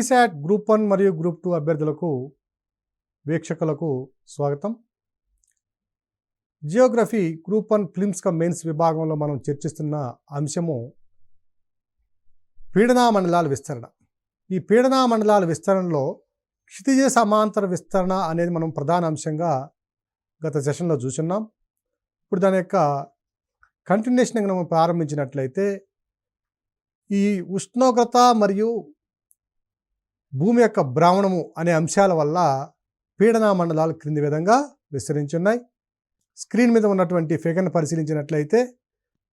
GSAT group 1 మరియు group 2 అభ్యర్థులకు వీక్షకులకు స్వాగతం. Geography group 1 prelims come mains విభాగంలో మనం చర్చిస్తున్న అంశము పీడనా మండలాల విస్తరణ. ఈ పీడనా మండలాల విస్తరణలో క్షితిజ సమాంతర విస్తరణ అనేది మనం ప్రధాన అంశంగా గత సెషన్లో చూస్తున్నాం. ఇప్పుడు దాని యొక్క కంటిన్యూషన్ మనం ప్రారంభించినట్లయితే ఈ ఉష్ణోగ్రత మరియు భూమి యొక్క భ్రమణము అనే అంశాల వల్ల పీడనా మండలాలు క్రింది విధంగా విస్తరించున్నాయి. స్క్రీన్ మీద ఉన్నటువంటి ఫిగర్ను పరిశీలించినట్లయితే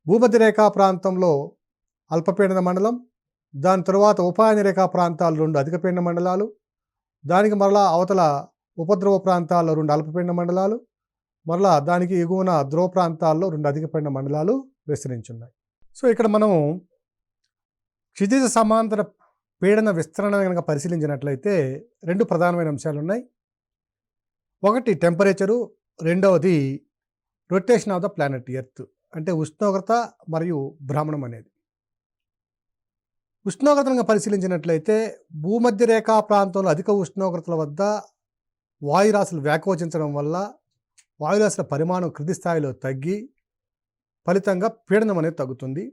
భూమధ్య రేఖా ప్రాంతంలో అల్పపీడన మండలం, దాని తరువాత ఉపాయన రేఖా ప్రాంతాలు 2 అధిక పీడన మండలాలు, దానికి మరలా అవతల ఉపద్రవ ప్రాంతాల్లో 2 అల్పపీడన మండలాలు, మరలా దానికి ఎగువన ధ్రువ ప్రాంతాల్లో 2 అధిక పీడన మండలాలు విస్తరించున్నాయి. సో ఇక్కడ మనము క్షితిజ సమాంతర పీడన విస్తరణ కనుక పరిశీలించినట్లయితే 2 ప్రధానమైన అంశాలు ఉన్నాయి. ఒకటి టెంపరేచరు, రెండవది rotation of the planet earth, అంటే ఉష్ణోగ్రత మరియు భ్రమణం అనేది. ఉష్ణోగ్రతను పరిశీలించినట్లయితే భూమధ్య రేఖా ప్రాంతంలో అధిక ఉష్ణోగ్రతల వద్ద వాయురాశులు వ్యాకోచించడం వల్ల వాయురాశుల పరిమాణం క్రింది స్థాయిలో తగ్గి ఫలితంగా పీడనం అనేది తగ్గుతుంది.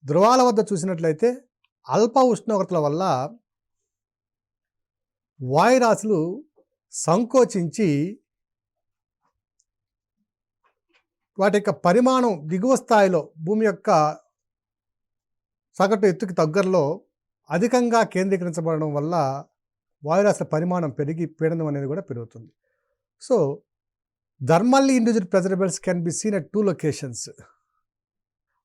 ధ్రువాల వద్ద చూసినట్లయితే అల్ప ఉష్ణోగ్రతల వల్ల వాయురాశులు సంకోచించి వాటి యొక్క పరిమాణం దిగువ స్థాయిలో భూమి యొక్క సగటు ఎత్తుకి దగ్గరలో అధికంగా కేంద్రీకరించబడడం వల్ల వాయురాశుల పరిమాణం పెరిగి పీడనం అనేది కూడా పెరుగుతుంది. So thermally induced pressure belts can be scene at 2 locations.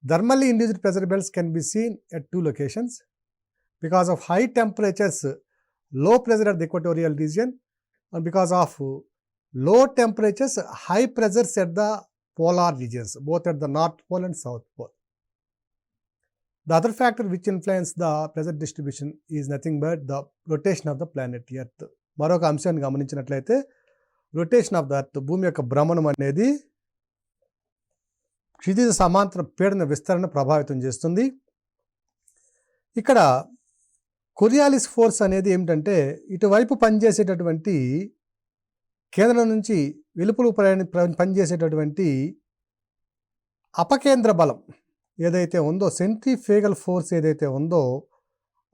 Thermally induced pressure belts can be seen at 2 locations because of high temperatures, low pressure at the equatorial region, and because of low temperatures, high pressures at the polar regions, both at the North Pole and South Pole. The other factor which influences the pressure distribution is nothing but the rotation of the planet Earth. మరొక అంశాన్ని గమనించినట్లయితే rotation of the earth, భూమి యొక్క భ్రమణం అనేది క్షితిజ సమాంతర పీడన విస్తరణ ప్రభావితం చేస్తుంది. ఇక్కడ కొరియాలిస్ ఫోర్స్ అనేది ఏమిటంటే ఇటువైపు పనిచేసేటటువంటి కేంద్రం నుంచి వెలుపలు పనిచేసేటటువంటి అపకేంద్ర బలం ఏదైతే ఉందో, సెంట్రిఫ్యూగల్ ఫోర్స్ ఏదైతే ఉందో,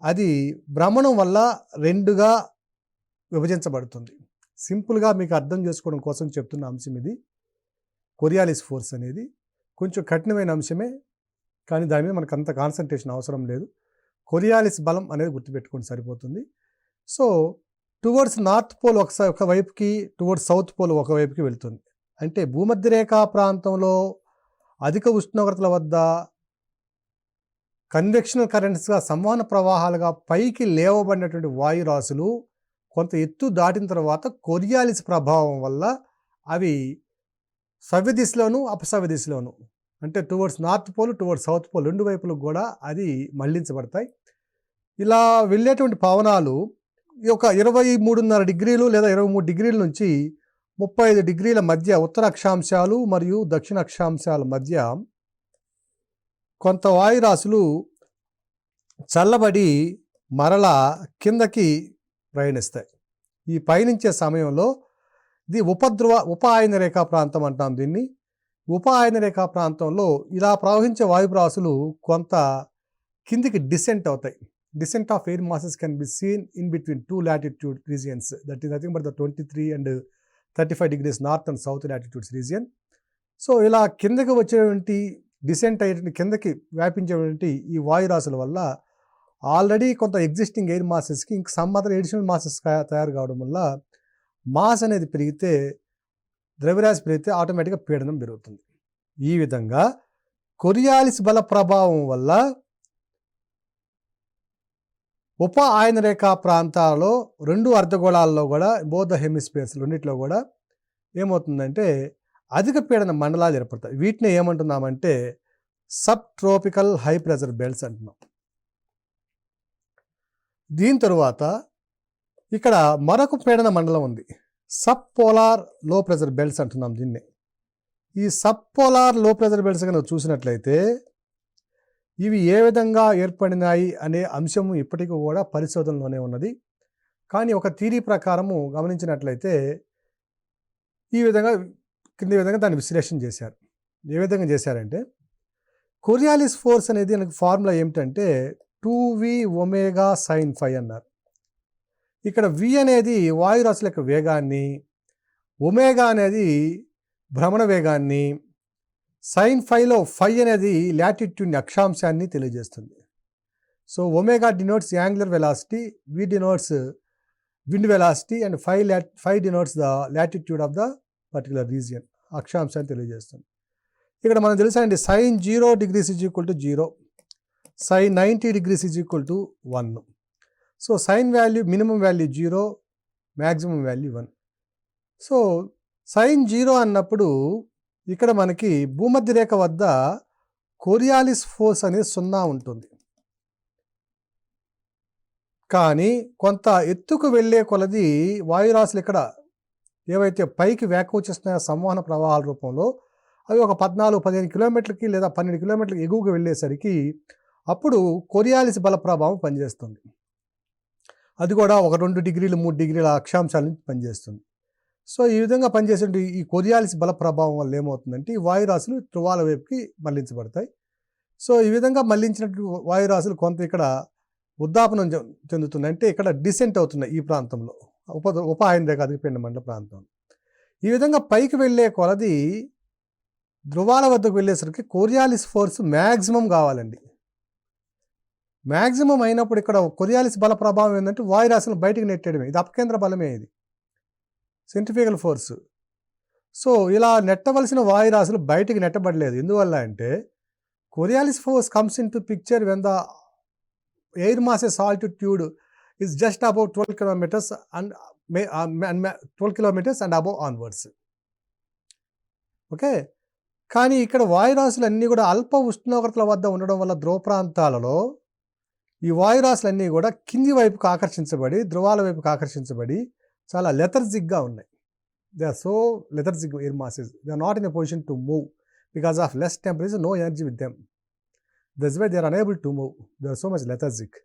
అది భ్రమణం వల్ల 2గా విభజించబడుతుంది. సింపుల్గా మీకు అర్థం చేసుకోవడం కోసం చెప్తున్న అంశం ఇది. కొరియాలిస్ ఫోర్స్ అనేది కొంచెం కఠినమైన అంశమే, కానీ దాని మీద మనకు అంత కాన్సన్ట్రేషన్ అవసరం లేదు. కొరియాలిస్ బలం అనేది గుర్తుపెట్టుకోండి సరిపోతుంది. సో టువర్డ్స్ నార్త్ పోల్ ఒకవైపుకి, టువర్డ్స్ సౌత్ పోల్ ఒకవైపుకి వెళ్తుంది. అంటే భూమధ్య రేఖా ప్రాంతంలో అధిక ఉష్ణోగ్రతల వద్ద కన్వెక్షనల్ కరెంట్స్గా, సంవహన ప్రవాహాలుగా పైకి లేవబడినటువంటి వాయురాశులు కొంత ఎత్తు దాటిన తర్వాత కొరియాలిస్ ప్రభావం వల్ల అవి సవ్య దిశలోను అపసవ్య దిశలోను, అంటే towards north pole, towards south pole 2 వైపులకు కూడా అది మళ్లించబడతాయి. ఇలా వెళ్ళేటువంటి పవనాలు ఒక 23.5 డిగ్రీలు లేదా 23 డిగ్రీల నుంచి 35 డిగ్రీల మధ్య ఉత్తర అక్షాంశాలు మరియు దక్షిణ అక్షాంశాల మధ్య కొంత వాయురాశులు చల్లబడి మరలా కిందకి ప్రయాణిస్తాయి. ఈ పయనించే సమయంలో ఇది ఉప ఆయన రేఖా ప్రాంతం అంటాం దీన్ని. ఉప ఆయన రేఖా ప్రాంతంలో ఇలా ప్రవహించే వాయురాశులు కొంత కిందికి డిసెంట్ అవుతాయి. Descent of air masses can be seen in between 2 latitude regions, that is nothing but the 23 and 35 degrees north and south latitudes region. So ఇలా కిందకి వచ్చేటువంటి డిసెంట్ అయ్యే కిందకి వ్యాపించేటువంటి ఈ వాయురాశుల వల్ల ఆల్రెడీ కొంత ఎగ్జిస్టింగ్ ఎయిర్ మాసెస్కి ఇంక సమ్ అదర్ ఎడిషనల్ మాసెస్ తయారు కావడం వల్ల మాస్ అనేది పెరిగితే, ద్రవ్యరాశి పెరిగితే ఆటోమేటిక్గా పీడనం పెరుగుతుంది. ఈ విధంగా కొరియాలిస్ బల ప్రభావం వల్ల ఉప ఆయన రేఖా ప్రాంతాల్లో 2 అర్ధగోళాల్లో కూడా, బోత్ ద హెమిస్ఫియర్స్ రెండిట్లో కూడా ఏమవుతుందంటే అధిక పీడన మండలాలు ఏర్పడతాయి. వీటిని ఏమంటున్నామంటే subtropical high pressure belts అంటున్నాం. దీని తరువాత ఇక్కడ మరొక పీడన మండలం ఉంది, subpolar low pressure belts అంటున్నాం దీన్ని. ఈ subpolar low pressure belts కనుక చూసినట్లయితే ఇవి ఏ విధంగా ఏర్పడినాయి అనే అంశము ఇప్పటికీ కూడా పరిశోధనలోనే ఉన్నది. కానీ ఒక థియరీ ప్రకారము గమనించినట్లయితే ఈ విధంగా కింది విధంగా దాన్ని విశ్లేషణ చేశారు. ఏ విధంగా చేశారంటే కోరియాలిస్ ఫోర్స్ అనేది దానికి ఫార్ములా ఏమిటంటే 2v ఒమేగా సైన్ ఫై అన్నారు. ఇక్కడ v అనేది వాయురాశుల యొక్క వేగాన్ని, ఒమేగా అనేది భ్రమణ వేగాన్ని, సైన్ ఫైలో ఫై అనేది లాటిట్యూడ్ని అక్షాంశాన్ని తెలియజేస్తుంది. So omega denotes angular velocity, v denotes wind velocity and phi denotes the latitude of the particular region, అక్షాంశాన్ని తెలియజేస్తుంది. ఇక్కడ మనం తెలుసా అండి, sine 0 degrees is equal to 0, sine 90 degrees is equal to 1. So sine value minimum value 0, maximum value 1. So sine 0 అన్నప్పుడు ఇక్కడ మనకి భూమధ్య రేఖ వద్ద కోరియాలిస్ ఫోర్స్ అనేది 0 ఉంటుంది. కానీ కొంత ఎత్తుకు వెళ్ళే కొలది వాయురాశులు ఇక్కడ ఏవైతే పైకి వ్యాకోచిస్తున్నాయో సంవహన ప్రవాహాల రూపంలో అవి ఒక 14-15 కిలోమీటర్లకి లేదా 12 కిలోమీటర్లకి ఎగువకు వెళ్ళేసరికి అప్పుడు కోరియాలిస్ బల ప్రభావం పనిచేస్తుంది. అది కూడా ఒక 2 డిగ్రీలు 3 డిగ్రీల అక్షాంశాల నుంచి పనిచేస్తుంది. సో ఈ విధంగా పనిచేసే ఈ కోరియాలిస్ బల ప్రభావం వల్ల ఏమవుతుందంటే ఈ వాయురాశులు ధ్రువాల వైపుకి మళ్లించబడతాయి. సో ఈ విధంగా మళ్లించినట్టు వాయురాశులు కొంత ఇక్కడ ఉద్దాపనం చెందుతున్నాయి, అంటే ఇక్కడ డిసెంట్ అవుతున్నాయి ఈ ప్రాంతంలో, ఉపఆయన రేఖ అధికపీడన మండల ప్రాంతం. ఈ విధంగా పైకి వెళ్ళే కొలది ధ్రువాల వద్దకు వెళ్ళేసరికి కోరియాలిస్ ఫోర్స్ మ్యాక్సిమం కావాలండి. మ్యాక్సిమం అయినప్పుడు ఇక్కడ కోరియాలిస్ బల ప్రభావం ఏంటంటే వాయురాశులను బయటికి నెట్టడమే, ఇది అపకేంద్ర బలమే, ఇది సెంట్రిఫ్యూగల్ ఫోర్స్. సో ఇలా నెట్టవలసిన వాయురాశులు బయటికి నెట్టబడలేదు. ఎందువల్ల అంటే Coriolis force comes into picture when the air masses altitude is just about 12 kilometers and 12 kilometers and above onwards. Okay, కానీ ఇక్కడ వాయురాశులన్నీ కూడా అల్ప ఉష్ణోగ్రతల వద్ద ఉండడం వల్ల ధ్రువ ప్రాంతాలలో ఈ వాయురాశులన్నీ కూడా కింది వైపుకు ఆకర్షించబడి ధ్రువాల వైపుకు ఆకర్షించబడి చాలా లెథర్జిక్గా ఉన్నాయి. They are so lethargic air masses, they are not in a position to move because of less temperature, no energy with them, that's why they are unable to move, they are so much lethargic.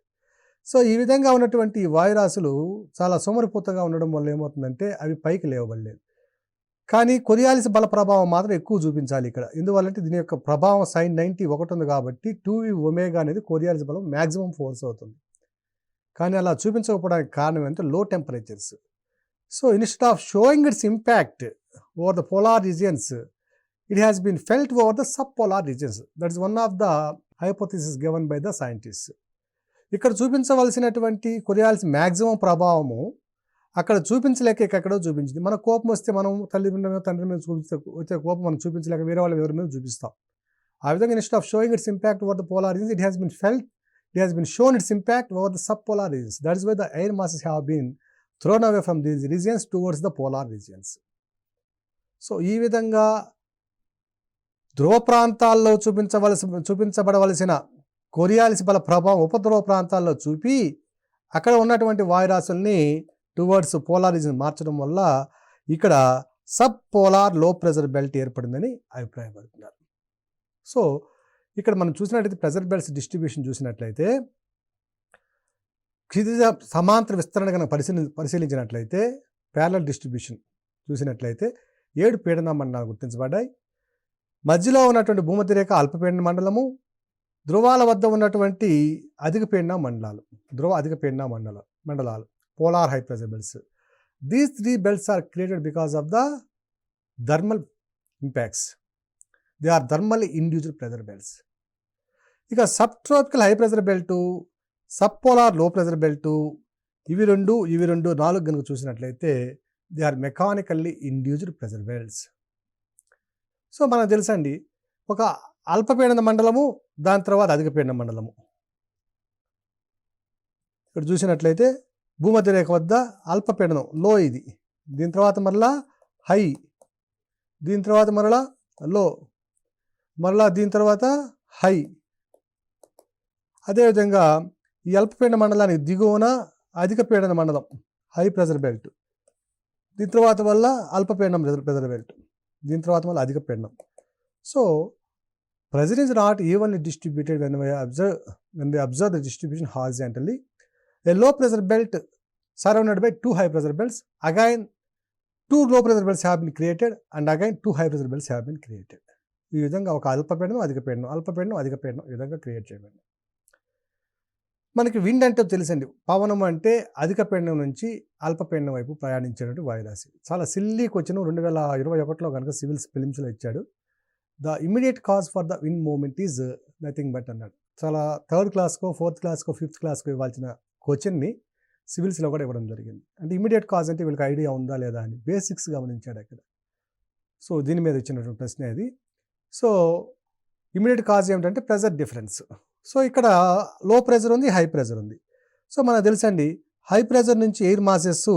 So ఈ విధంగా ఉన్నటువంటి వాయురాశులు చాలా సోమరిపోతగా ఉండడం వల్ల ఏమవుతుందంటే అవి పైకి లేవబడలేదు. కానీ కొరియాలిస్ బల ప్రభావం మాత్రం ఎక్కువ చూపించాలి ఇక్కడ. ఎందువల్లంటే దీని యొక్క ప్రభావం సైన్ 90 ఒకటి ఉంది కాబట్టి 2v ఒమేగా అనేది కొరియాలిస్ బలం మ్యాక్సిమం ఫోర్స్ అవుతుంది. కానీ అలా చూపించకపోవడానికి కారణం ఏంటంటే low temperatures. So instead of showing its impact over the polar regions, it has been felt over the sub polar regions. That is one of the hypothesis given by the scientist. ఇక్కడ చూపించవలసినటువంటి Coriolis maximum ప్రభావము అక్కడ చూపించలేక ఎక్కడో చూపించింది. మన కోపం వస్తే మనం తల్లి మీద తండ్రి మీద చూపిస్తే వచ్చే కోపం మనం చూపించలేక వేరే వాళ్ళ ఎవరి మీద చూపిస్తాం. ఆ విధంగా instead of showing its impact over the polar regions, it has been felt, it has been shown its impact over the sub polar regions. That is why the air masses have been thrown away from these regions towards the polar regions. So ఈ విధంగా ధ్రువ ప్రాంతాల్లో చూపించబడవలసిన కోరియాలిస్ బల ప్రభావం ఉపధ్రువ ప్రాంతాల్లో చూపి అక్కడ ఉన్నటువంటి వాయురాశుల్ని towards polar reason మార్చడం వల్ల ఇక్కడ sub polar low pressure belt ఏర్పడిందని అభిప్రాయపడుతున్నారు. సో ఇక్కడ మనం చూసినట్లయితే ప్రెజర్ బెల్ట్స్ డిస్ట్రిబ్యూషన్ చూసినట్లయితే క్షితిజ సమాంతర విస్తరణ కనుక పరిశీలించినట్లయితే ప్యారలల్ డిస్ట్రిబ్యూషన్ చూసినట్లయితే 7 పీడన మండలాలు గుర్తించబడ్డాయి. మధ్యలో ఉన్నటువంటి భూమధ్య రేఖ అల్పపీడన మండలము, ధ్రువాల వద్ద ఉన్నటువంటి అధిక పీడన మండలాలు, ధ్రువ అధిక పీడన మండలాలు, polar high pressure belts. These 3 belts are created because of the thermal impacts. They are thermally induced pressure belts. ఇక subtropical high pressure belt, subpolar low pressure belt, ఇవి రెండు 4 కనుక చూసినట్లయితే they are mechanically induced pressure belts. So మనకు తెలుసండి, ఒక అల్పపీడన మండలము, దాని తర్వాత అధిక పీడన మండలము. ఇక్కడ చూసినట్లయితే భూమధ్య రేఖ వద్ద అల్పపీడనం లో, ఇది దీని తర్వాత మరలా హై, దీని తర్వాత మరలా లో, మరలా దీని తర్వాత హై. అదేవిధంగా ఈ అల్పపీడన మండలానికి దిగువన అధిక పీడన మండలం హై ప్రెజర్ బెల్ట్, దీని తర్వాత వల్ల అల్పపీడనం ప్రెజర్ బెల్ట్, దీని తర్వాత వల్ల అధిక పీడనం. So Pressure is not evenly distributed when we observe the distribution horizontally. A low pressure belt surrounded by two high pressure belts. Again, two low pressure belts have been created and again two high pressure belts have been created. ఈ విధంగా ఒక అల్పపీడనం అధిక పీడనం అల్పపీడనం అధిక పీడనం ఈ విధంగా క్రియేట్ చేయబడింది. మనకి విండ్ అంటే తెలుసండి, పవనం అంటే అధిక పీడనం నుంచి అల్పపీడనం వైపు ప్రయాణించేటువంటి వాయురాశి. చాలా సిల్లీ క్వశ్చన్ 2021లో కనుక సివిల్స్ ఫిలిమ్స్లో ఇచ్చాడు. The immediate cause for the wind movement is nothing but అన్నాడు. చాలా థర్డ్ క్లాస్కో ఫోర్త్ క్లాస్కో ఫిఫ్త్ క్లాస్కో ఇవ్వాల్సిన క్వశ్చన్ని సివిల్స్లో కూడా ఇవ్వడం జరిగింది. అంటే ఇమ్మీడియట్ కాజ్ అంటే వీళ్ళకి ఐడియా ఉందా లేదా అని బేసిక్స్ గమనించాడు అక్కడ. సో దీని మీద ఇచ్చినటువంటి ప్రశ్న ఇది. సో ఇమ్మీడియట్ కాజ్ ఏమిటంటే ప్రెజర్ డిఫరెన్స్. సో ఇక్కడ లో ప్రెజర్ ఉంది, హై ప్రెజర్ ఉంది. సో మనకు తెలుసండి, హై ప్రెజర్ నుంచి ఎయిర్ మాసెస్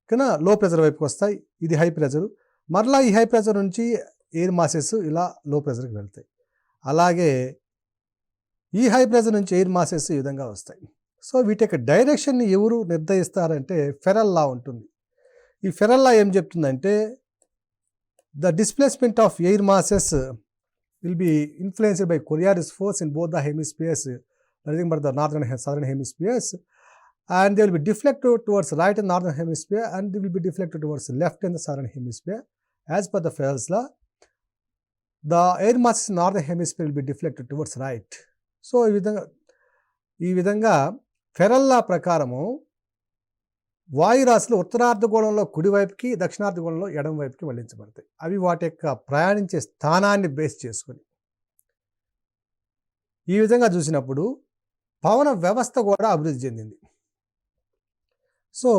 కన్నా లో ప్రెజర్ వైపుకి వస్తాయి. ఇది హై ప్రెజరు. మరలా ఈ హై ప్రెజర్ నుంచి ఎయిర్ మాసెస్ ఇలా లో ప్రెజర్కి వెళ్తాయి. అలాగే ఈ హై ప్రెజర్ నుంచి ఎయిర్ మాసెస్ ఈ విధంగా వస్తాయి. సో వీటి యొక్క డైరెక్షన్ని ఎవరు నిర్ణయిస్తారంటే ఫెరల్ లా ఉంటుంది. ఈ ఫెరల్ లా ఏం చెప్తుందంటే the displacement of air masses will be influenced by Coriolis force in both the hemispheres, nothing but the northern and southern hemispheres, and they will be deflected towards right in northern hemisphere and they will be deflected towards left in the southern hemisphere. As per the Farrell's law, the air masses in northern hemisphere will be deflected towards right. So ఈ విధంగా feral లా ప్రకారము వాయురాశులు ఉత్తరార్ధగోళంలో కుడివైపుకి, దక్షిణార్ధగోళంలో ఎడమ వైపుకి మళ్లించబడతాయి. అవి వాటి యొక్క ప్రయాణించే స్థానాన్ని బేస్ చేసుకొని ఈ విధంగా చూసినప్పుడు పవన వ్యవస్థ కూడా అభివృద్ధి చెందింది. సో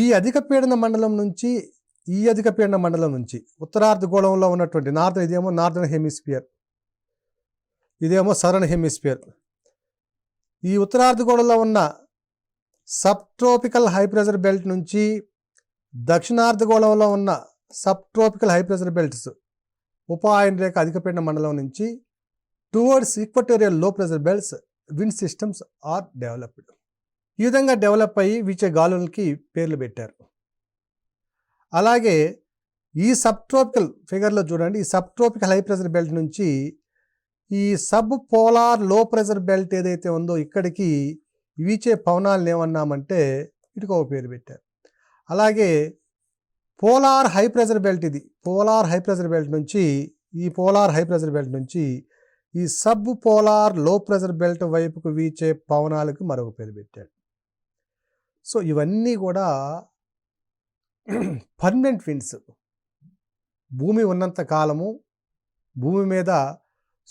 ఈ అధిక పీడన మండలం నుంచి ఉత్తరార్ధగోళంలో ఉన్నటువంటి ఇదేమో నార్దర్న్ హెమిస్ఫియర్, ఇదేమో సదరన్ హెమిస్ఫియర్. ఈ ఉత్తరార్ధగోళంలో ఉన్న subtropical high pressure belt నుంచి దక్షిణార్ధగోళంలో ఉన్న subtropical high pressure belts ఉపాయన రేఖ అధిక పీడన మండలం నుంచి towards equatorial low pressure belts wind systems are developed. ఈ విధంగా డెవలప్ అయ్యి వీచే గాలులకి పేర్లు పెట్టారు. అలాగే ఈ సబ్ ట్రోపికల్ ఫిగర్లో చూడండి, ఈ sub tropical high pressure belt నుంచి ఈ subpolar low pressure belt ఏదైతే ఉందో ఇక్కడికి వీచే పవనాలను ఏమన్నామంటే వీటికి ఒక పేరు పెట్టారు. అలాగే పోలార్ హై ప్రెజర్ బెల్ట్, ఇది పోలార్ హై ప్రెజర్ బెల్ట్ నుంచి ఈ subpolar low pressure belt వైపుకు వీచే పవనాలకు మరొక పేరు పెట్టాడు. సో ఇవన్నీ కూడా పర్మనెంట్ విండ్స్. భూమి ఉన్నంత కాలము, భూమి మీద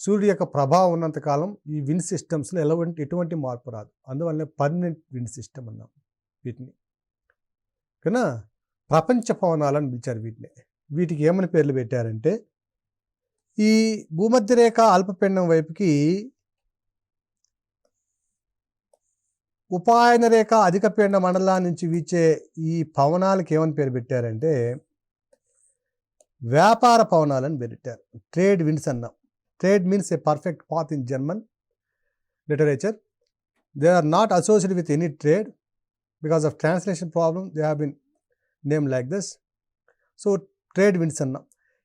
సూర్యుడి యొక్క ప్రభావం ఉన్నంతకాలం ఈ విండ్ సిస్టమ్స్లో ఎటువంటి మార్పు రాదు. అందువల్లనే పర్మనెంట్ విండ్ సిస్టమ్ అన్నాం వీటిని. కన్నా ప్రపంచ పవనాలని పిలిచారు వీటిని. వీటికి ఏమని పేర్లు పెట్టారంటే ఈ భూమధ్య రేఖ అల్పపీడనం వైపుకి ఉపాయన రేఖ అధిక పీడన మండలం నుంచి వీచే ఈ పవనాలకి ఏమని పేరు పెట్టారంటే వ్యాపార పవనాలని పేరు పెట్టారు. ట్రేడ్ విండ్స్ అన్నాం. Trade means a perfect path in German literature. They are not associated with any trade. Because of translation problem, they have been named like this. So, trade winds అన్నాం.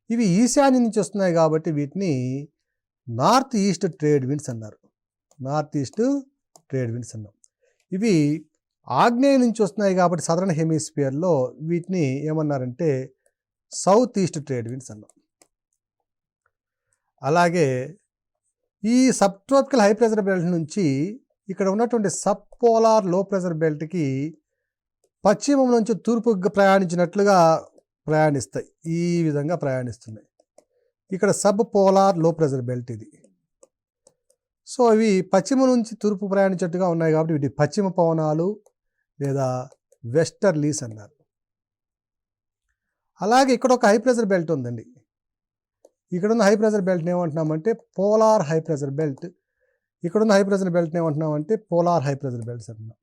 ఇవి ఈశాన్యం నుంచి వస్తున్నాయి కాబట్టి వీటిని నార్త్ ఈస్ట్ ట్రేడ్ విండ్స్ అన్నారు. ఇవి ఆగ్నేయం నుంచి వస్తున్నాయి కాబట్టి సదరన్ హెమిస్ఫియర్లో వీటిని ఏమన్నారంటే సౌత్ ఈస్ట్ ట్రేడ్ విండ్స్ అన్నాం. అలాగే ఈ sub tropical high pressure belt నుంచి ఇక్కడ ఉన్నటువంటి సబ్ పోలార్ లో ప్రెజర్ బెల్ట్కి పశ్చిమం నుంచి తూర్పుకు ప్రయాణించినట్లుగా ప్రయాణిస్తాయి. ఈ విధంగా ప్రయాణిస్తున్నాయి. ఇక్కడ sub polar low pressure belt ఇది. సో ఇవి పశ్చిమ నుంచి తూర్పు ప్రయాణించేట్టుగా ఉన్నాయి కాబట్టి వీటి పశ్చిమ పవనాలు లేదా వెస్టర్లీస్ అన్నారు. అలాగే ఇక్కడ ఒక హై ప్రెజర్ బెల్ట్ ఉందండి. ఇక్కడున్న హై ప్రెజర్ బెల్ట్ని ఏమంటున్నామంటే పోలార్ హై ప్రెజర్ బెల్ట్. ఇక్కడున్న హై ప్రెజర్ బెల్ట్ని ఏమంటున్నామంటే పోలార్ హై ప్రెజర్ బెల్ట్స్ అంటున్నాం.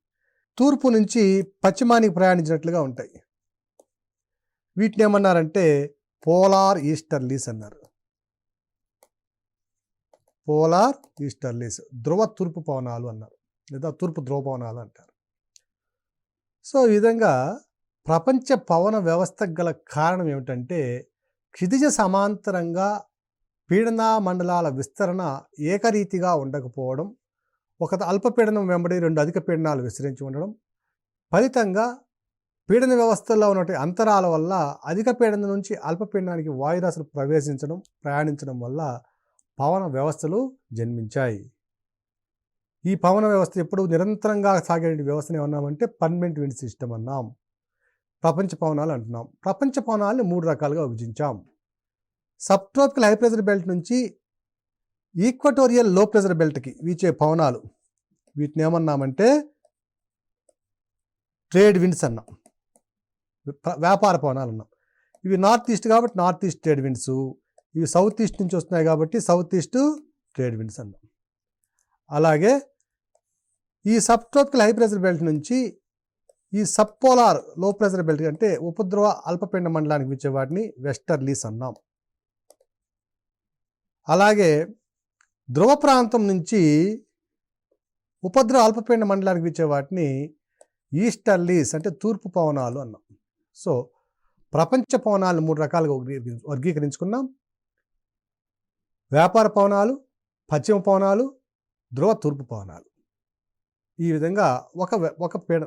తూర్పు నుంచి పశ్చిమానికి ప్రయాణించినట్లుగా ఉంటాయి. వీటిని ఏమన్నారంటే పోలార్ ఈస్టర్లీస్ అన్నారు. పోలార్ ఈస్టర్లీస్ ధ్రువ తూర్పు పవనాలు అన్నారు, లేదా తూర్పు ధ్రువ పవనాలు అంటారు. సో ఈ విధంగా ప్రపంచ పవన వ్యవస్థకు గల కారణం ఏమిటంటే క్షితిజ సమాంతరంగా పీడన మండలాల విస్తరణ ఏకరీతిగా ఉండకపోవడం, ఒక అల్పపీడనం వెంబడి 2 అధిక పీడనాలు విస్తరించి ఉండడం, ఫలితంగా పీడన వ్యవస్థలో ఉన్నటువంటి అంతరాల వల్ల అధిక పీడనం నుంచి అల్పపీడనానికి వాయురాశులు ప్రయాణించడం వల్ల పవన వ్యవస్థలు జన్మించాయి. ఈ పవన వ్యవస్థ ఎప్పుడు నిరంతరంగా సాగే వ్యవస్థను ఏమన్నామంటే పర్మనెంట్ విండ్ సిస్టమ్ అన్నాం. ప్రపంచ పవనాలు అంటున్నాం. ప్రపంచ పవనాలని 3 రకాలుగా విభజించాం. Subtropical high pressure belt నుంచి ఈక్వటోరియల్ లో ప్రెజర్ బెల్ట్కి వీచే పవనాలు, వీటిని ఏమన్నామంటే ట్రేడ్ విండ్స్ అన్నాం, వ్యాపార పవనాలు అన్నాం. ఇవి నార్త్ ఈస్ట్ కాబట్టి నార్త్ ఈస్ట్ ట్రేడ్ విండ్స్, ఇవి సౌత్ ఈస్ట్ నుంచి వస్తున్నాయి కాబట్టి సౌత్ ఈస్ట్ ట్రేడ్ విండ్స్ అన్నాం. అలాగే ఈ sub tropical high pressure belt నుంచి ఈ subpolar low pressure belt అంటే ఉపద్రవ అల్పపీడన మండలానికి వీచే వాటిని వెస్టర్లీస్ అన్నాం. అలాగే ధ్రువ ప్రాంతం నుంచి ఉపద్రవ అల్పపీడన మండలానికి వీచే వాటిని ఈస్టర్లీస్ అంటే తూర్పు పవనాలు అన్నాం. సో ప్రపంచ పవనాలు 3 రకాలుగా వర్గీకరించుకున్నాం. వ్యాపార పవనాలు, పశ్చిమ పవనాలు, ధ్రువ తూర్పు పవనాలు. ఈ విధంగా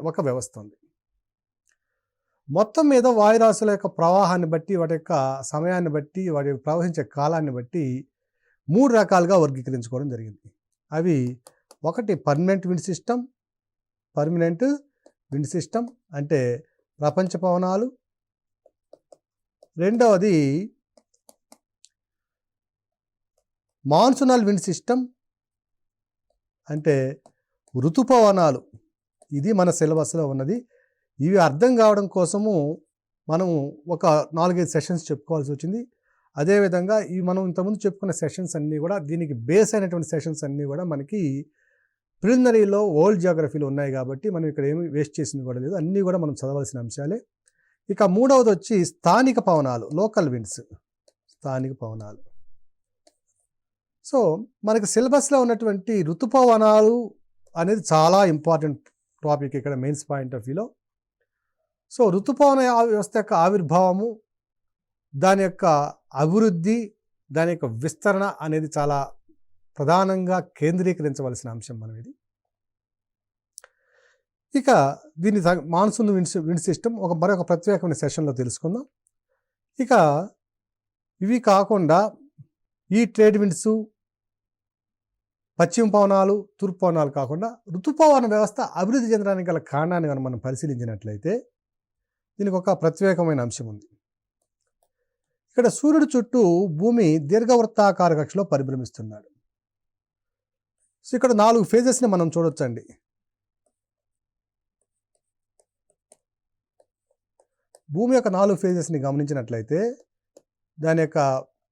ఒక వ్యవస్థ ఉంది. మొత్తం మీద వాయురాశుల యొక్క ప్రవాహాన్ని బట్టి, వాటి యొక్క సమయాన్ని బట్టి, వాటి ప్రవహించే కాలాన్ని బట్టి 3 రకాలుగా వర్గీకరించుకోవడం జరిగింది. అవి ఒకటి పర్మనెంట్ విండ్ సిస్టమ్ అంటే ప్రపంచ పవనాలు. రెండవది మాన్సూనల్ విండ్ సిస్టమ్ అంటే ఋతుపవనాలు. ఇది మన సిలబస్లో ఉన్నది. ఇవి అర్థం కావడం కోసము మనము ఒక 4-5 సెషన్స్ చెప్పుకోవాల్సి వచ్చింది. అదేవిధంగా ఈ మనం ఇంతకుముందు చెప్పుకున్న సెషన్స్ అన్నీ కూడా, దీనికి బేస్ అయినటువంటి సెషన్స్ అన్నీ కూడా మనకి ప్రిలిమినరీలో ఓల్డ్ జియోగ్రఫీలో ఉన్నాయి కాబట్టి మనం ఇక్కడ ఏమి వేస్ట్ చేసింది కూడా లేదు, అన్నీ కూడా మనం చదవాల్సిన అంశాలే. ఇక మూడవది వచ్చి స్థానిక పవనాలు, లోకల్ విండ్స్, స్థానిక పవనాలు. సో మనకి సిలబస్లో ఉన్నటువంటి ఋతుపవనాలు అనేది చాలా ఇంపార్టెంట్ టాపిక్ ఇక్కడ మెయిన్స్ పాయింట్ ఆఫ్ వ్యూలో. సో ఋతుపవన వ్యవస్థ యొక్క ఆవిర్భావము, దాని యొక్క అభివృద్ధి, దాని యొక్క విస్తరణ అనేది చాలా ప్రధానంగా కేంద్రీకరించవలసిన అంశం మనం ఇది. ఇక దీన్ని మాన్సూన్ విండ్ సిస్టమ్ మరొక ప్రత్యేకమైన సెషన్లో తెలుసుకుందాం. ఇక ఇవి కాకుండా ఈ ట్రేడ్ విండ్స్, పశ్చిమ పవనాలు, తూర్పు పవనాలు కాకుండా ఋతుపవన వ్యవస్థ అభివృద్ధి చెందడానికి గల కారణాన్ని కనుక మనం పరిశీలించినట్లయితే దీనికి ఒక ప్రత్యేకమైన అంశం ఉంది. ఇక్కడ సూర్యుడి చుట్టూ భూమి దీర్ఘవృత్తాకార కక్షలో పరిభ్రమిస్తున్నాడు. సో ఇక్కడ 4 ఫేజెస్ని మనం చూడొచ్చండి. భూమి యొక్క 4 ఫేజెస్ని గమనించినట్లయితే దాని యొక్క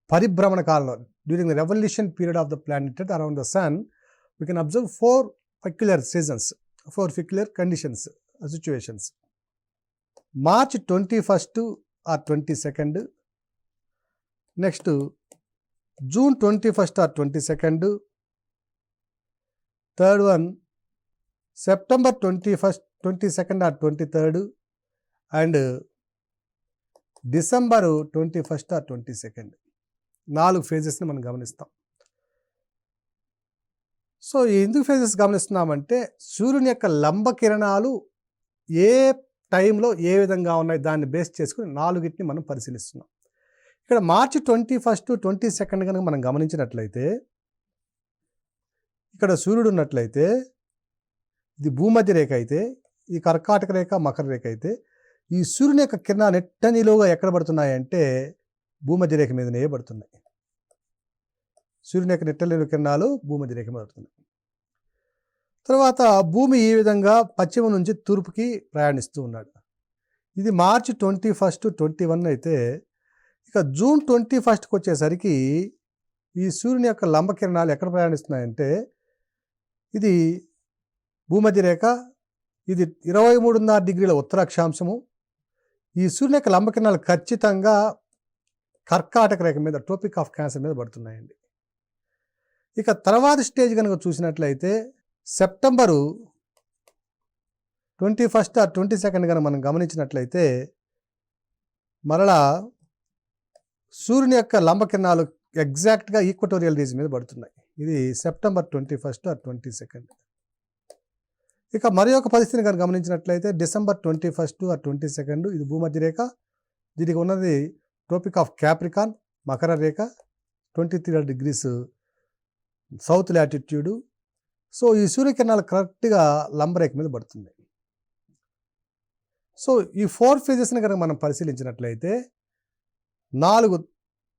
పరిభ్రమణ కాలంలో, during the revolution period of the planet around the sun, we can observe 4 peculiar seasons, 4 peculiar conditions, situations. March 21 or 22, next June 21 or 22, third one September 22 or 23, and December 21 or 22. 4 ఫేజెస్ని మనం గమనిస్తాం. సో ఎందుకు phases గమనిస్తున్నామంటే సూర్యుని యొక్క లంబ కిరణాలు ఏ టైంలో ఏ విధంగా ఉన్నాయి దాన్ని బేస్ చేసుకుని 4టిని మనం పరిశీలిస్తున్నాం. ఇక్కడ మార్చి 21, 22 కనుక మనం గమనించినట్లయితే, ఇక్కడ సూర్యుడు ఉన్నట్లయితే ఇది భూమధ్య రేఖ అయితే, ఈ కర్కాటక రేఖ మకర రేఖ అయితే, ఈ సూర్యుని యొక్క కిరణాలు నెట్టనిలోగా ఎక్కడ పడుతున్నాయంటే భూమధ్య రేఖ మీదనే పడుతున్నాయి. సూర్యుని యొక్క నెట్టనిలో కిరణాలు భూమధ్య రేఖ మీద పడుతున్నాయి. తర్వాత భూమి ఈ విధంగా పశ్చిమ నుంచి తూర్పుకి ప్రయాణిస్తూ ఉన్నాడు. ఇది మార్చి 21, 21 అయితే, ఇక జూన్ 21కి వచ్చేసరికి ఈ సూర్యుని యొక్క లంబ కిరణాలు ఎక్కడ ప్రయాణిస్తున్నాయంటే, ఇది భూమధ్య రేఖ, ఇది 23.5 డిగ్రీల ఉత్తర అక్షాంశము. ఈ సూర్యుని యొక్క లంబ కిరణాలు ఖచ్చితంగా కర్కాటక రేఖ మీద, ట్రోపిక్ ఆఫ్ క్యాన్సర్ మీద పడుతున్నాయండి. ఇక తర్వాత స్టేజ్ కనుక చూసినట్లయితే సెప్టెంబరు 21 ఆర్ 22 కనుక మనం గమనించినట్లయితే, మరలా సూర్యుని యొక్క లంబ కిరణాలు ఎగ్జాక్ట్గా ఈక్వటోరియల్ రీజన్ మీద పడుతున్నాయి. ఇది సెప్టెంబర్ 21 ఆర్ 22. ఇక మరి ఒక పరిస్థితిని కనుక గమనించినట్లయితే డిసెంబర్ 21 ఆర్ 22 ఇది భూమధ్య రేఖ. దీనికి ఉన్నది tropic of Capricorn Makar Rekha 23 degrees south latitude. So ఈ సూర్యకిరణాలు కరెక్ట్గా లంబరేఖ మీద పడుతుంది. సో ఈ 4 ఫేజెస్ని కనుక మనం పరిశీలించినట్లయితే 4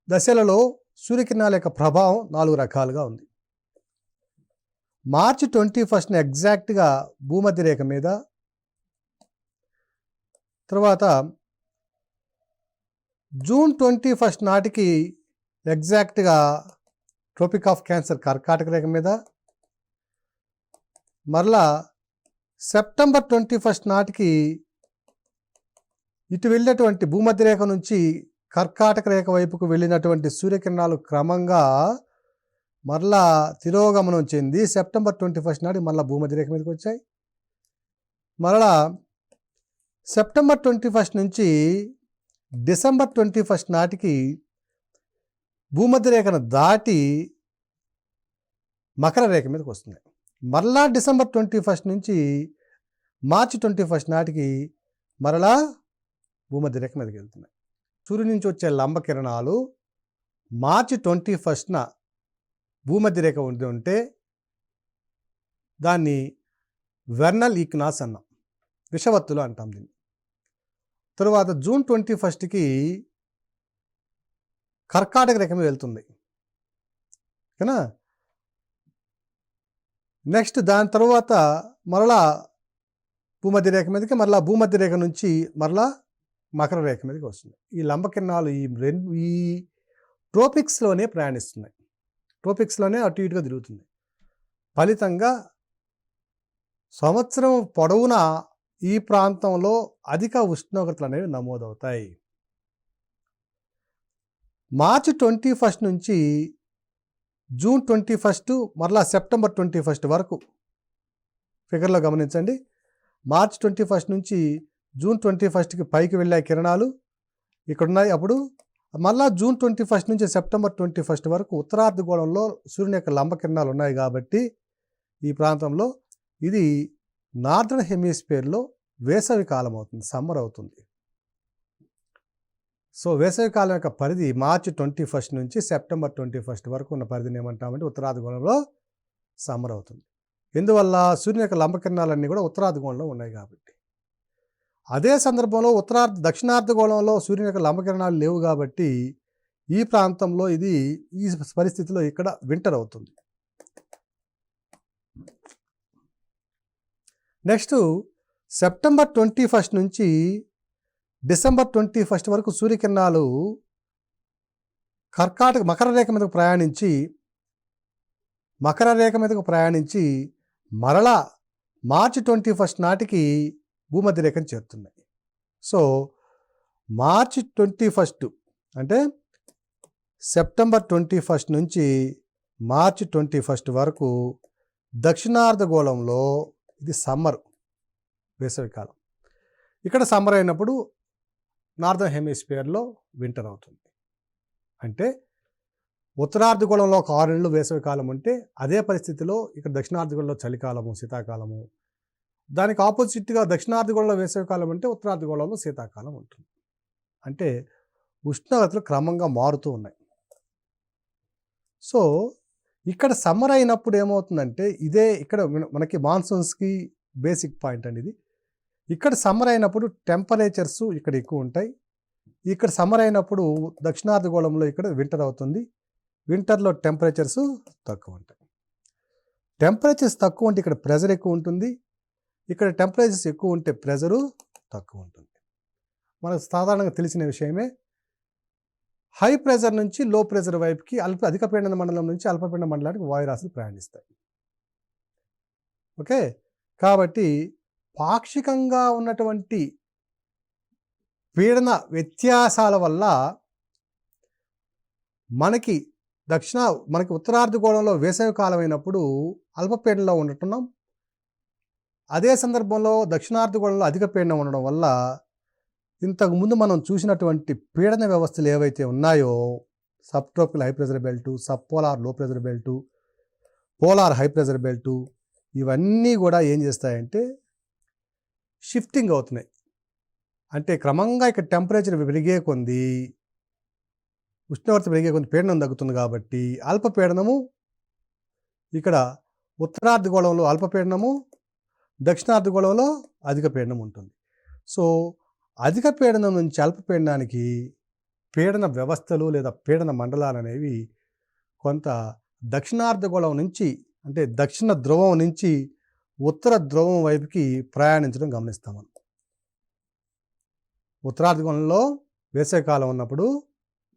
దశలలో సూర్యకిరణాల యొక్క ప్రభావం 4 రకాలుగా ఉంది. మార్చి 21 ఎగ్జాక్ట్గా భూమధ్య రేఖ మీద, తర్వాత జూన్ 21 నాటికి ఎగ్జాక్ట్గా ట్రోపిక్ ఆఫ్ క్యాన్సర్ కర్కాటక రేఖ మీద, మరలా సెప్టెంబర్ 21 నాటికి ఇటు వెళ్ళినటువంటి భూమధ్య రేఖ నుంచి కర్కాటక రేఖ వైపుకు వెళ్ళినటువంటి సూర్యకిరణాలు క్రమంగా మరలా తిరోగమనం చెంది సెప్టెంబర్ 21 నాటికి మరలా భూమధ్య రేఖ మీదకి వచ్చాయి. మరలా సెప్టెంబర్ 21 నుంచి డిసెంబర్ 21 నాటికి భూమధ్య రేఖను దాటి మకర రేఖ మీదకి వస్తున్నాయి. మరలా డిసెంబర్ 21 నుంచి మార్చి 21 నాటికి మరలా భూమధ్య రేఖ మీదకి వెళ్తున్నాయి. సూర్యుడి నుంచి వచ్చే లంబ కిరణాలు మార్చి 21న భూమధ్య రేఖ ఉంటే దాన్ని వెర్నల్ ఈక్నాస్ అన్నాం, విషవత్తులు అంటాం దీన్ని. తరువాత జూన్ 21కి కర్కాటక రేఖ మీద వెళ్తుంది, ఓకేనా. నెక్స్ట్ దాని తర్వాత మరలా భూమధ్య రేఖ మీదకి, మరలా భూమధ్య రేఖ నుంచి మరలా మకర రేఖ మీదకి వస్తుంది. ఈ లంబకిరణాలు ఈ ట్రోపిక్స్లోనే ప్రయాణిస్తున్నాయి, ట్రోపిక్స్లోనే అటు ఇటుగా తిరుగుతుంది. ఫలితంగా సంవత్సరం పొడవునా ఈ ప్రాంతంలో అధిక ఉష్ణోగ్రతలు అనేవి నమోదవుతాయి. మార్చి 21 నుంచి జూన్ 21 మరలా సెప్టెంబర్ 21 వరకు ఫిగర్లో గమనించండి. మార్చి 21 నుంచి జూన్ 21కి పైకి వెళ్ళే కిరణాలు ఇక్కడున్నాయి. అప్పుడు మళ్ళా జూన్ 21 నుంచి సెప్టెంబర్ 21 వరకు ఉత్తరార్ధగోళంలో సూర్యుని యొక్క లంబ కిరణాలు ఉన్నాయి కాబట్టి ఈ ప్రాంతంలో ఇది నార్దర్న్ హెమిస్ఫియర్లో వేసవి కాలం అవుతుంది, సమ్మర్ అవుతుంది. సో వేసవి కాలం యొక్క పరిధి మార్చి 21 నుంచి సెప్టెంబర్ 21 వరకు ఉన్న పరిధిని ఏమంటామంటే ఉత్తరార్ధగోళంలో సమ్మర్ అవుతుంది. ఎందువల్ల సూర్యుని యొక్క లంబ కిరణాలన్నీ కూడా ఉత్తరార్ధగోళంలో ఉన్నాయి కాబట్టి. అదే సందర్భంలో దక్షిణార్ధగోళంలో సూర్యుని యొక్క లంబకిరణాలు లేవు కాబట్టి ఈ ప్రాంతంలో ఇది ఈ పరిస్థితిలో ఇక్కడ వింటర్ అవుతుంది. నెక్స్ట్ సెప్టెంబర్ 21 నుంచి డిసెంబర్ 21 వరకు సూర్యకిరణాలు మకర రేఖ మీదకు ప్రయాణించి మరలా మార్చి 21 నాటికి భూమధ్య రేఖను చేరుతున్నాయి. సో మార్చి 21 అంటే సెప్టెంబర్ 21 నుంచి మార్చి 21 వరకు దక్షిణార్ధగోళంలో ఇది సమ్మర్, వేసవికాలం. ఇక్కడ సమ్మర్ అయినప్పుడు నార్దర్న్ హెమిస్ఫియర్లో వింటర్ అవుతుంది. అంటే ఉత్తరార్ధగోళంలో ఒక 6 నెలలు వేసవికాలం ఉంటే అదే పరిస్థితిలో ఇక్కడ దక్షిణార్ధగోళంలో చలికాలము, శీతాకాలము. దానికి ఆపోజిట్గా దక్షిణార్ధగోళంలో వేసవికాలం అంటే ఉత్తరార్ధగోళంలో శీతాకాలం ఉంటుంది. అంటే ఉష్ణోగ్రతలు క్రమంగా మారుతూ ఉన్నాయి. సో ఇక్కడ సమ్మర్ అయినప్పుడు ఏమవుతుందంటే ఇదే ఇక్కడ మనకి మాన్సూన్స్కి బేసిక్ పాయింట్ అండి ఇది. ఇక్కడ సమ్మర్ అయినప్పుడు టెంపరేచర్స్ ఇక్కడ ఎక్కువ ఉంటాయి. ఇక్కడ సమ్మర్ అయినప్పుడు దక్షిణార్ధగోళంలో ఇక్కడ వింటర్ అవుతుంది. వింటర్లో టెంపరేచర్స్ తక్కువ ఉంటాయి. టెంపరేచర్స్ తక్కువ ఉంటే ఇక్కడ ప్రెజర్ ఎక్కువ ఉంటుంది. ఇక్కడ టెంపరేచర్స్ ఎక్కువ ఉంటే ప్రెజరు తక్కువ ఉంటుంది. మనకు సాధారణంగా తెలిసిన విషయమే. హై ప్రెజర్ నుంచి లో ప్రెజర్ వైపుకి అధిక పీడన మండలం నుంచి అల్పపీడన మండలానికి వాయురాశులు ప్రయాణిస్తాయి. ఓకే, కాబట్టి పాక్షికంగా ఉన్నటువంటి పీడన వ్యత్యాసాల వల్ల మనకి ఉత్తరార్ధగోళంలో వేసవి కాలం అయినప్పుడు అల్పపీడనలో ఉంటున్నాం. అదే సందర్భంలో దక్షిణార్ధగోళంలో అధిక పీడనం ఉండడం వల్ల ఇంతకుముందు మనం చూసినటువంటి పీడన వ్యవస్థలు ఏవైతే ఉన్నాయో subtropical high pressure belt, subpolar low pressure belt, polar high pressure belt, ఇవన్నీ కూడా ఏం చేస్తాయంటే షిఫ్టింగ్ అవుతున్నాయి. అంటే క్రమంగా ఇక్కడ టెంపరేచర్ పెరిగే కొంది, ఉష్ణోగ్రత పెరిగే కొంది పీడనం తగ్గుతుంది కాబట్టి అల్పపీడనము ఇక్కడ ఉత్తరార్ధగోళంలో అల్పపీడనము, దక్షిణార్ధగోళంలో అధిక పీడనం ఉంటుంది. సో అధిక పీడనం నుంచి అల్పపీడనానికి పీడన వ్యవస్థలు లేదా పీడన మండలాలు అనేవి కొంత దక్షిణార్ధగోళం నుంచి అంటే దక్షిణ ధ్రువం నుంచి ఉత్తర ధ్రువం వైపుకి ప్రయాణించడం గమనిస్తాం మనం. ఉత్తరార్ధగోళంలో వేసవికాలం ఉన్నప్పుడు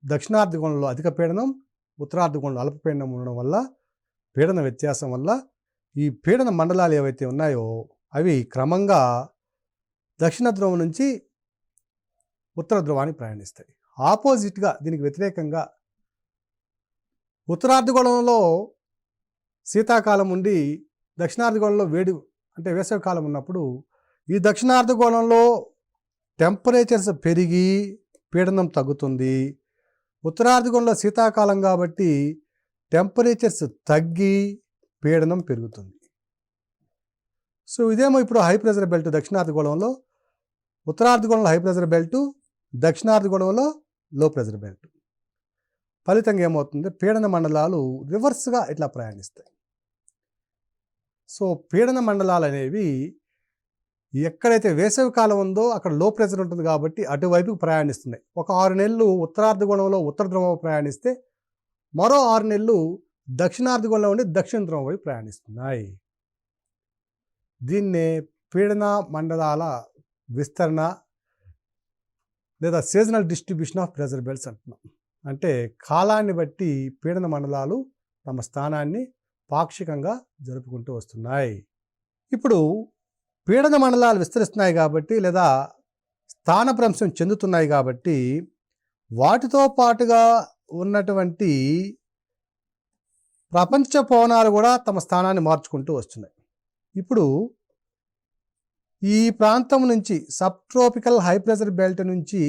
దక్షిణార్ధగోళంలో అధిక పీడనం, ఉత్తరార్ధగోళంలో అల్పపీడనం ఉండడం వల్ల పీడన వ్యత్యాసం వల్ల ఈ పీడన మండలాలు ఏవైతే ఉన్నాయో అవి క్రమంగా దక్షిణ ధ్రువం నుంచి ఉత్తర ధ్రువానికి ప్రయాణిస్తాయి. ఆపోజిట్గా దీనికి వ్యతిరేకంగా ఉత్తరార్ధగోళంలో శీతాకాలం ఉండి దక్షిణార్ధగోళంలో వేడి అంటే వేసవికాలం ఉన్నప్పుడు ఈ దక్షిణార్ధగోళంలో టెంపరేచర్స్ పెరిగి పీడనం తగ్గుతుంది. ఉత్తరార్ధగోళంలో శీతాకాలం కాబట్టి టెంపరేచర్స్ తగ్గి పీడనం పెరుగుతుంది. సో ఇదేమో ఇప్పుడు హై ప్రెజర్ బెల్ట్ దక్షిణార్ధగోళంలో, ఉత్తరార్ధగోళంలో హై ప్రెజర్ బెల్టు, దక్షిణార్ధగోళంలో లో ప్రెజర్ బెల్ట్. ఫలితంగా ఏమవుతుంది, పీడన మండలాలు రివర్స్గా ఇట్లా ప్రయాణిస్తాయి. సో పీడన మండలాలు అనేవి ఎక్కడైతే వేసవి కాలం ఉందో అక్కడ లో ప్రెజర్ ఉంటుంది కాబట్టి అటువైపుకి ప్రయాణిస్తున్నాయి. ఒక 6 నెలలు ఉత్తరార్ధగోళంలో ఉత్తర ధ్రువం ప్రయాణిస్తే మరో 6 నెలలు దక్షిణార్ధగోళంలో ఉండి దక్షిణ ధ్రువం వైపు ప్రయాణిస్తున్నాయి. దీన్నే పీడన మండలాల విస్తరణ లేదా seasonal distribution of pressure belts అంటున్నాం. అంటే కాలాన్ని బట్టి పీడన మండలాలు తమ స్థానాన్ని పాక్షికంగా జరుపుకుంటూ వస్తున్నాయి. ఇప్పుడు పీడన మండలాలు విస్తరిస్తున్నాయి కాబట్టి లేదా స్థానభ్రంశం చెందుతున్నాయి కాబట్టి వాటితో పాటుగా ఉన్నటువంటి ప్రపంచ పవనాలు కూడా తమ స్థానాన్ని మార్చుకుంటూ వస్తున్నాయి. ఇప్పుడు ఈ ప్రాంతం నుంచి sub tropical high pressure belt నుంచి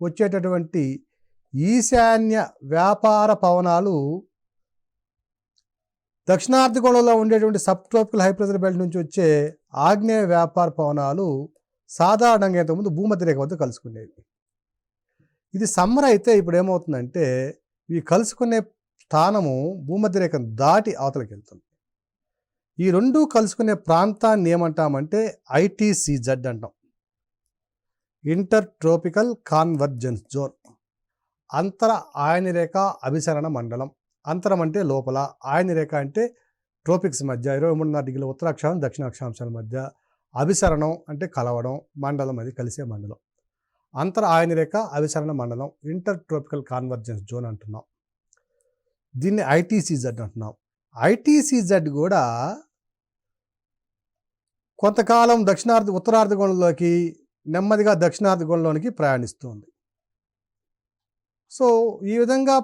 వచ్చేటటువంటి ఈశాన్య వ్యాపార పవనాలు దక్షిణార్ధగోళంలో ఉండేటువంటి sub tropical high pressure belt నుంచి వచ్చే ఆగ్నేయ వ్యాపార పవనాలు సాధారణంగా ఇంతకుముందు భూమధ్యరేఖ వద్ద కలుసుకునేవి. ఇది సమ్మర్ అయితే ఇప్పుడు ఏమవుతుందంటే ఇవి కలుసుకునే స్థానము భూమధ్యరేఖను దాటి అవతలకి వెళ్తుంది. ఈ రెండు కలుసుకునే ప్రాంతాన్ని ఏమంటామంటే ITCZ అంటాం, ఇంటర్ ట్రోపికల్ కాన్వర్జెన్స్ జోన్. అంతర ఆయనరేఖ అభిసరణ మండలం. అంతరం అంటే లోపల, ఆయనరేఖ అంటే ట్రోపిక్స్ మధ్య 23.5 డిగ్రీల ఉత్తర అక్షాంశం దక్షిణ అక్షాంశాల మధ్య, అభిసరణం అంటే కలవడం, మండలం అది కలిసే మండలం. అంతర ఆయనరేఖ అభిసరణ మండలం ఇంటర్ ట్రోపికల్ కాన్వర్జెన్స్ జోన్ అంటున్నాం. దీన్ని ITCZ అంటున్నాం. ITCZ కూడా కొంతకాలం ఉత్తరార్ధగోళంలోకి నెమ్మదిగా దక్షిణార్ధగోళంలోనికి ప్రయాణిస్తుంది. సో ఈ విధంగా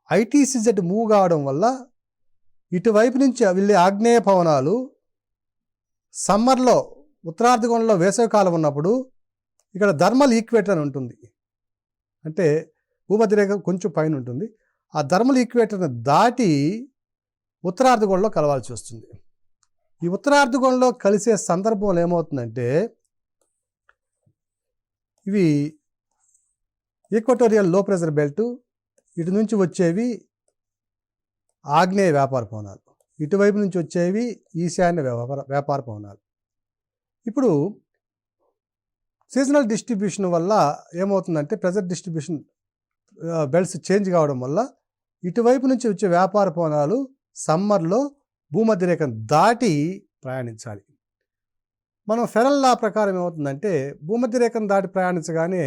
ITCZ మూవ్ కావడం వల్ల ఇటువైపు నుంచి వెళ్ళే ఆగ్నేయ పవనాలు సమ్మర్లో ఉత్తరార్ధగోళంలో వేసవికాలం ఉన్నప్పుడు ఇక్కడ థర్మల్ ఈక్వేటర్ అని ఉంటుంది, అంటే భూమధ్యరేఖ కొంచెం పైన ఉంటుంది. ఆ థర్మల్ ఈక్వేటర్ని దాటి ఉత్తరార్ధగోళంలో కలవాల్సి వస్తుంది. ఈ ఉత్తరార్ధగోళంలో కలిసే సందర్భంలో ఏమవుతుందంటే ఇవి ఈక్వటోరియల్ లో ప్రెజర్ బెల్ట్, ఇటు నుంచి వచ్చేవి ఆగ్నేయ వ్యాపార పవనాలు, ఇటువైపు నుంచి వచ్చేవి ఈశాన్య వ్యాపార పవనాలు. ఇప్పుడు సీజనల్ డిస్ట్రిబ్యూషన్ వల్ల ఏమవుతుందంటే ప్రెజర్ డిస్ట్రిబ్యూషన్ బెల్ట్స్ చేంజ్ కావడం వల్ల ఇటువైపు నుంచి వచ్చే వ్యాపార పవనాలు సమ్మర్లో భూమధ్యరేఖను దాటి ప్రయాణించాలి. మనం ఫెరల్ లా ప్రకారం ఏమవుతుందంటే భూమధ్యరేఖను దాటి ప్రయాణించగానే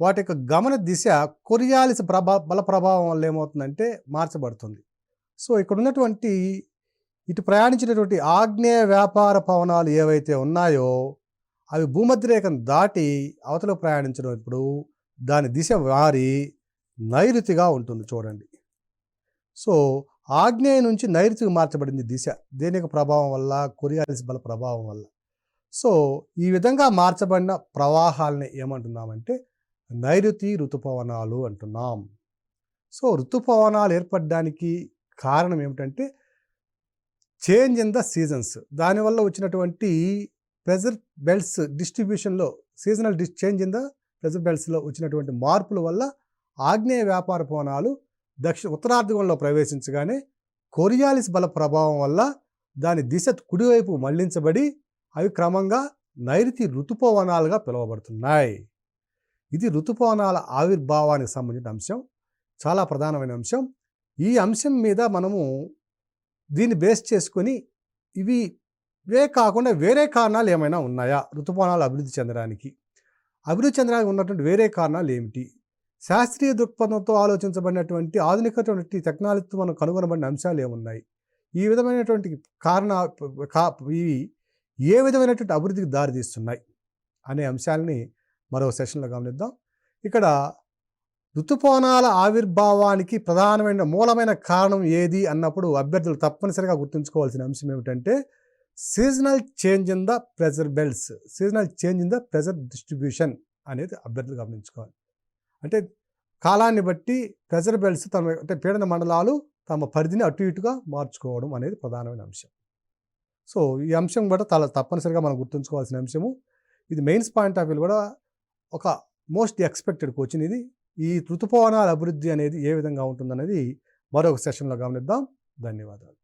వాటి యొక్క గమన దిశ కొరియాలిస్ బల ప్రభావం వల్ల ఏమవుతుందంటే మార్చబడుతుంది. సో ఇక్కడ ఉన్నటువంటి ఇటు ప్రయాణించినటువంటి ఆగ్నేయ వ్యాపార పవనాలు ఏవైతే ఉన్నాయో అవి భూమధ్యరేఖను దాటి అవతల ప్రయాణించడం ఇప్పుడు దాని దిశ మారి నైరుతిగా ఉంటుంది చూడండి. సో ఆగ్నేయ నుంచి నైరుతికి మార్చబడింది దిశ, దేని యొక్క ప్రభావం వల్ల, కొరియాలిస్ బల ప్రభావం వల్ల. సో ఈ విధంగా మార్చబడిన ప్రవాహాలని ఏమంటున్నామంటే నైరుతి ఋతుపవనాలు అంటున్నాం. సో ఋతుపవనాలు ఏర్పడడానికి కారణం ఏమిటంటే చేంజ్ ఇన్ ద సీజన్స్. దానివల్ల వచ్చినటువంటి ప్రెజర్ బెల్ట్స్ డిస్ట్రిబ్యూషన్లో seasonal change in the pressure బెల్ట్స్లో వచ్చినటువంటి మార్పుల వల్ల ఆగ్నేయ వ్యాపార పవనాలు ఉత్తరార్ధగోళంలో ప్రవేశించగానే కోరియాలిస్ బల ప్రభావం వల్ల దాని దిశ కుడివైపు మళ్లించబడి అవి క్రమంగా నైరుతి ఋతుపవనాలుగా పిలువబడుతున్నాయి. ఇది ఋతుపవనాల ఆవిర్భావానికి సంబంధించిన అంశం, చాలా ప్రధానమైన అంశం. ఈ అంశం మీద మనము దీన్ని బేస్ చేసుకొని ఇవే కాకుండా వేరే కారణాలు ఏమైనా ఉన్నాయా ఋతుపవనాలు అభివృద్ధి చెందడానికి ఉన్నటువంటి వేరే కారణాలు ఏమిటి, శాస్త్రీయ దృక్పథంతో ఆలోచించబడినటువంటి ఆధునికటువంటి టెక్నాలజీతో మనం కనుగొనబడిన అంశాలు ఏమున్నాయి, ఈ విధమైనటువంటి ఇవి ఏ విధమైనటువంటి అభివృద్ధికి దారితీస్తున్నాయి అనే అంశాలని మరో సెషన్లో గమనిద్దాం. ఇక్కడ ఋతుపవనాల ఆవిర్భావానికి ప్రధానమైన మూలమైన కారణం ఏది అన్నప్పుడు అభ్యర్థులు తప్పనిసరిగా గుర్తుంచుకోవాల్సిన అంశం ఏమిటంటే seasonal change in the pressure belts, seasonal change in the pressure distribution అనేది అభ్యర్థులు గమనించుకోవాలి. అంటే కాలాన్ని బట్టి ప్రెజర్ బెల్ట్స్ అంటే పీడన మండలాలు తమ పరిధిని అటు ఇటుగా మార్చుకోవడం అనేది ప్రధానమైన అంశం. సో ఈ అంశం కూడా తప్పనిసరిగా మనం గుర్తుంచుకోవాల్సిన అంశము. ఇది మెయిన్స్ పాయింట్ ఆఫ్ వ్యూ కూడా ఒక మోస్ట్ ఎక్స్పెక్టెడ్ క్వశ్చన్ ఇది. ఈ ఋతుపవనాల అభివృద్ధి అనేది ఏ విధంగా ఉంటుందనేది మరొక సెషన్లో గమనిద్దాం. ధన్యవాదాలు.